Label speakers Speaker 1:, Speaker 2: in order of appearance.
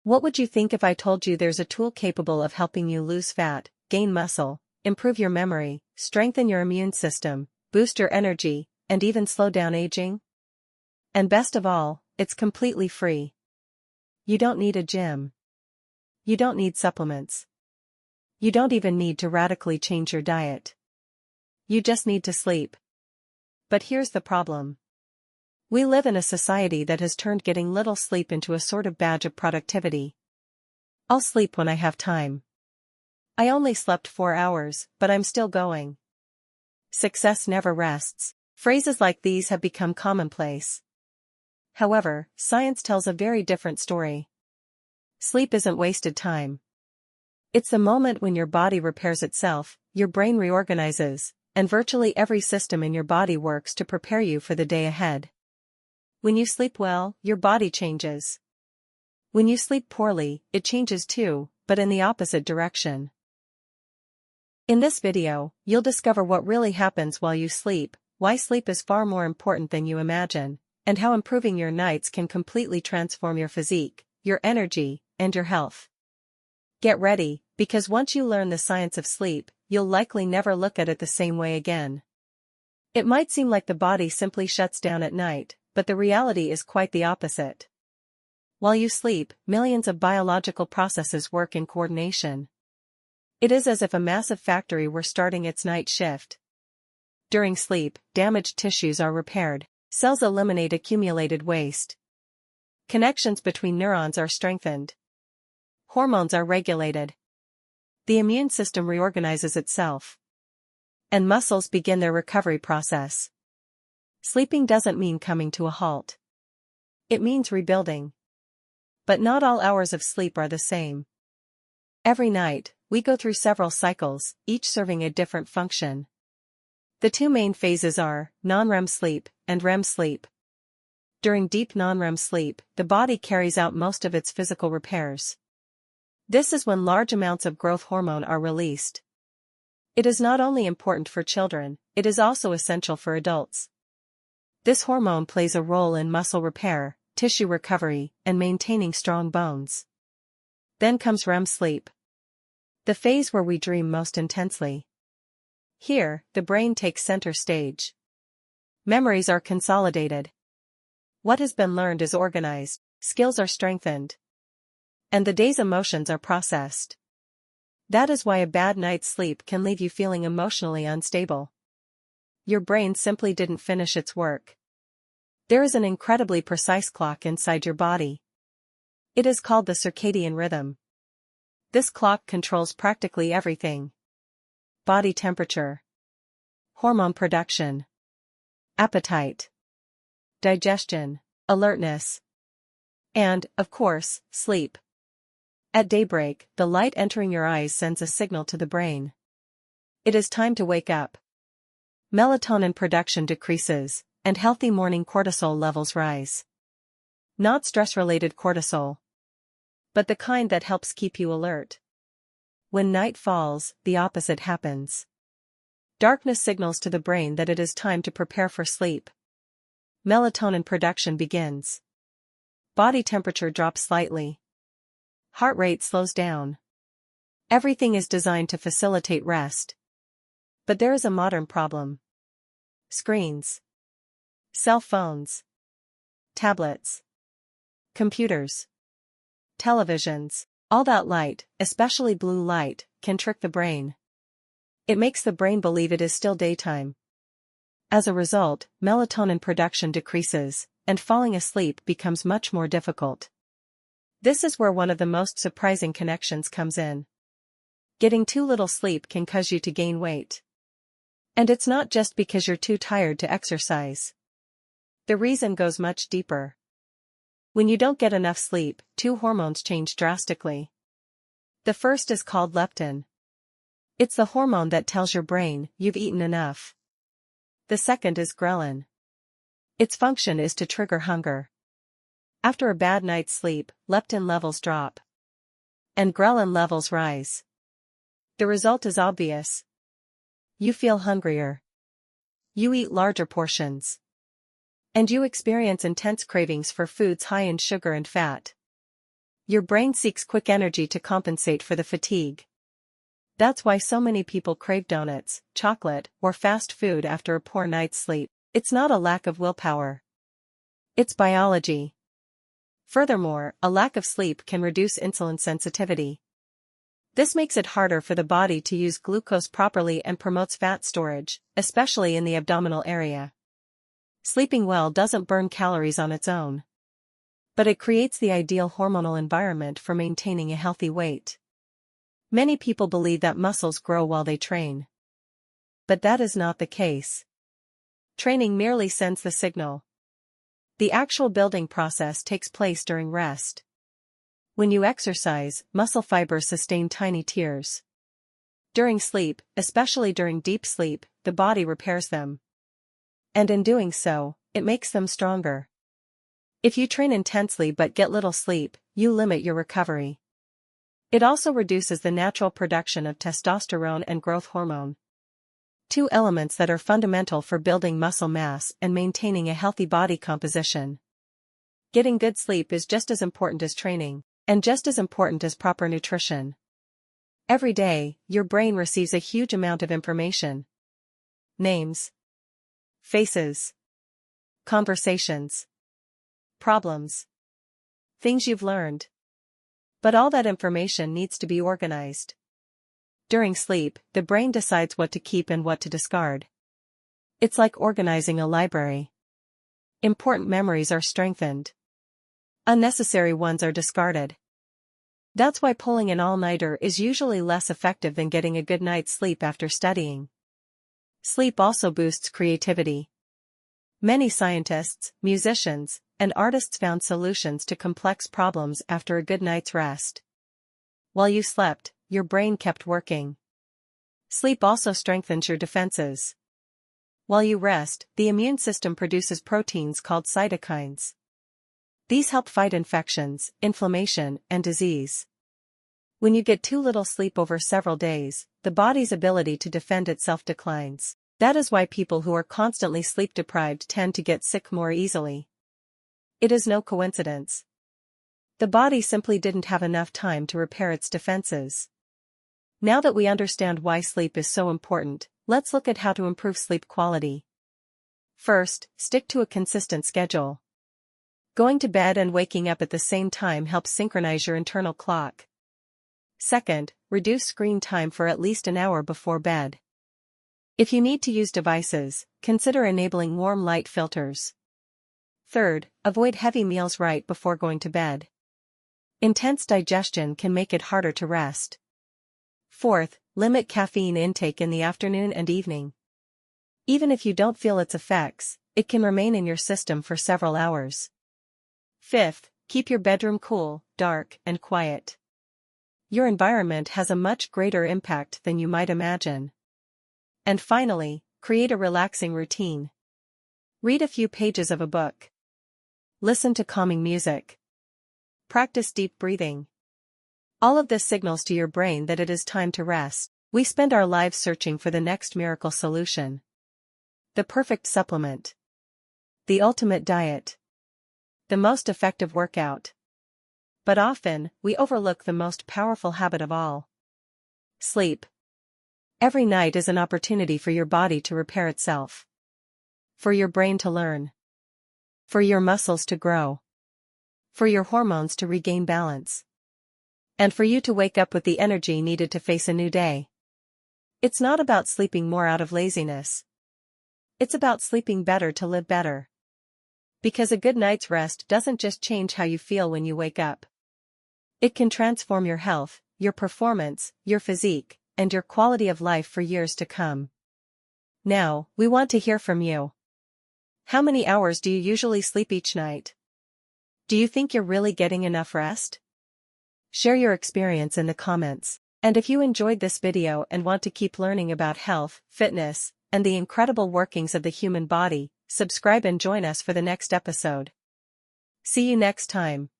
Speaker 1: What would you think if I told you there's a tool capable of helping you lose fat, gain muscle, improve your memory, strengthen your immune system, boost your energy, and even slow down aging? And best of all, it's completely free. You don't need a gym. You don't need supplements. You don't even need to radically change your diet. You just need to sleep. But here's the problem. We live in a society that has turned getting little sleep into a sort of badge of productivity. I'll sleep when I have time. I only slept 4 hours, but I'm still going. Success never rests. Phrases like these have become commonplace. However, science tells a very different story. Sleep isn't wasted time. It's the moment when your body repairs itself, your brain reorganizes, and virtually every system in your body works to prepare you for the day ahead. When you sleep well, your body changes. When you sleep poorly, it changes too, but in the opposite direction. In this video, you'll discover what really happens while you sleep, why sleep is far more important than you imagine, and how improving your nights can completely transform your physique, your energy, and your health. Get ready, because once you learn the science of sleep, you'll likely never look at it the same way again. It might seem like the body simply shuts down at night, but the reality is quite the opposite. While you sleep, millions of biological processes work in coordination. It is as if a massive factory were starting its night shift. During sleep, damaged tissues are repaired, cells eliminate accumulated waste. Connections between neurons are strengthened. Hormones are regulated. The immune system reorganizes itself. And muscles begin their recovery process. Sleeping doesn't mean coming to a halt. It means rebuilding. But not all hours of sleep are the same. Every night, we go through several cycles, each serving a different function. The two main phases are non-REM sleep and REM sleep. During deep non-REM sleep, the body carries out most of its physical repairs. This is when large amounts of growth hormone are released. It is not only important for children, it is also essential for adults. This hormone plays a role in muscle repair, tissue recovery, and maintaining strong bones. Then comes REM sleep. The phase where we dream most intensely. Here, the brain takes center stage. Memories are consolidated. What has been learned is organized, skills are strengthened. And the day's emotions are processed. That is why a bad night's sleep can leave you feeling emotionally unstable. Your brain simply didn't finish its work. There is an incredibly precise clock inside your body. It is called the circadian rhythm. This clock controls practically everything. Body temperature, hormone production, appetite, digestion, alertness, and, of course, sleep. At daybreak, the light entering your eyes sends a signal to the brain. It is time to wake up. Melatonin production decreases, and healthy morning cortisol levels rise. Not stress-related cortisol, but the kind that helps keep you alert. When night falls, the opposite happens. Darkness signals to the brain that it is time to prepare for sleep. Melatonin production begins. Body temperature drops slightly. Heart rate slows down. Everything is designed to facilitate rest. But there is a modern problem. Screens. Cell phones. Tablets. Computers. Televisions. All that light, especially blue light, can trick the brain. It makes the brain believe it is still daytime. As a result, melatonin production decreases, and falling asleep becomes much more difficult. This is where one of the most surprising connections comes in. Getting too little sleep can cause you to gain weight. And it's not just because you're too tired to exercise. The reason goes much deeper. When you don't get enough sleep, two hormones change drastically. The first is called leptin. It's the hormone that tells your brain you've eaten enough. The second is ghrelin. Its function is to trigger hunger. After a bad night's sleep, leptin levels drop. And ghrelin levels rise. The result is obvious. You feel hungrier. You eat larger portions. And you experience intense cravings for foods high in sugar and fat. Your brain seeks quick energy to compensate for the fatigue. That's why so many people crave donuts, chocolate, or fast food after a poor night's sleep. It's not a lack of willpower. It's biology. Furthermore, a lack of sleep can reduce insulin sensitivity. This makes it harder for the body to use glucose properly and promotes fat storage, especially in the abdominal area. Sleeping well doesn't burn calories on its own, but it creates the ideal hormonal environment for maintaining a healthy weight. Many people believe that muscles grow while they train. But that is not the case. Training merely sends the signal. The actual building process takes place during rest. When you exercise, muscle fibers sustain tiny tears. During sleep, especially during deep sleep, the body repairs them. And in doing so, it makes them stronger. If you train intensely but get little sleep, you limit your recovery. It also reduces the natural production of testosterone and growth hormone, two elements that are fundamental for building muscle mass and maintaining a healthy body composition. Getting good sleep is just as important as training, and just as important as proper nutrition. Every day, your brain receives a huge amount of information. Names, faces, conversations, problems, things you've learned. But all that information needs to be organized. During sleep, the brain decides what to keep and what to discard. It's like organizing a library. Important memories are strengthened. Unnecessary ones are discarded. That's why pulling an all-nighter is usually less effective than getting a good night's sleep after studying. Sleep also boosts creativity. Many scientists, musicians, and artists found solutions to complex problems after a good night's rest. While you slept, your brain kept working. Sleep also strengthens your defenses. While you rest, the immune system produces proteins called cytokines. These help fight infections, inflammation, and disease. When you get too little sleep over several days, the body's ability to defend itself declines. That is why people who are constantly sleep-deprived tend to get sick more easily. It is no coincidence. The body simply didn't have enough time to repair its defenses. Now that we understand why sleep is so important, let's look at how to improve sleep quality. First, stick to a consistent schedule. Going to bed and waking up at the same time helps synchronize your internal clock. Second, reduce screen time for at least an hour before bed. If you need to use devices, consider enabling warm light filters. Third, avoid heavy meals right before going to bed. Intense digestion can make it harder to rest. Fourth, limit caffeine intake in the afternoon and evening. Even if you don't feel its effects, it can remain in your system for several hours. Fifth, keep your bedroom cool, dark, and quiet. Your environment has a much greater impact than you might imagine. And finally, create a relaxing routine. Read a few pages of a book. Listen to calming music. Practice deep breathing. All of this signals to your brain that it is time to rest. We spend our lives searching for the next miracle solution. The perfect supplement. The ultimate diet. The most effective workout. But often, we overlook the most powerful habit of all. Sleep. Every night is an opportunity for your body to repair itself. For your brain to learn. For your muscles to grow. For your hormones to regain balance. And for you to wake up with the energy needed to face a new day. It's not about sleeping more out of laziness. It's about sleeping better to live better. Because a good night's rest doesn't just change how you feel when you wake up. It can transform your health, your performance, your physique, and your quality of life for years to come. Now, we want to hear from you. How many hours do you usually sleep each night? Do you think you're really getting enough rest? Share your experience in the comments. And if you enjoyed this video and want to keep learning about health, fitness, and the incredible workings of the human body, subscribe and join us for the next episode. See you next time.